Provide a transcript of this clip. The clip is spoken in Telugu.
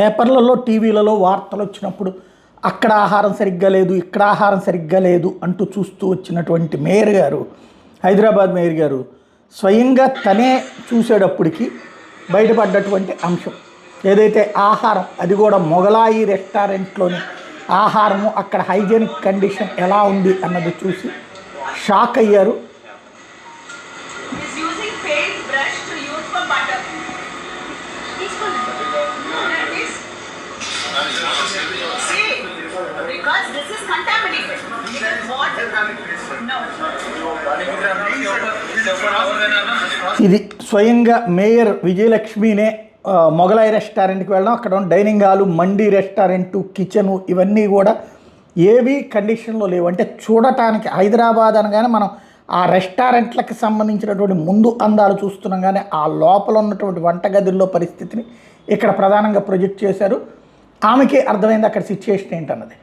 పేపర్లలో టీవీలలో వార్తలు వచ్చినప్పుడు అక్కడ ఆహారం సరిగ్గా లేదు, ఇక్కడ ఆహారం సరిగ్గా లేదు అంటూ చూస్తూ వచ్చినటువంటి మేయర్ గారు, హైదరాబాద్ మేయర్ గారు స్వయంగా తనే చూసేటప్పటికి బయటపడ్డటువంటి అంశం ఏదైతే ఆహారం, అది కూడా మొగలాయి రెస్టారెంట్లోని ఆహారము, అక్కడ హైజీనిక్ కండిషన్ ఎలా ఉంది అన్నది చూసి షాక్ అయ్యారు. ఇది స్వయంగా మేయర్ విజయలక్ష్మినే మొగలాయి రెస్టారెంట్కి వెళ్ళడం, అక్కడ dining hall, mandi restaurant, kitchen ఇవన్నీ కూడా ఏవి కండిషన్లో లేవు. అంటే చూడటానికి హైదరాబాద్ అనగానే మనం ఆ రెస్టారెంట్లకు సంబంధించినటువంటి ముందు అందాలు చూస్తున్నాం, కానీ ఆ లోపల ఉన్నటువంటి వంటగదుల్లో పరిస్థితిని ఇక్కడ ప్రధానంగా ప్రొజెక్ట్ చేశారు. ఆమెకి అర్థమైంది అక్కడ సిచ్యుయేషన్ ఏంటన్నది.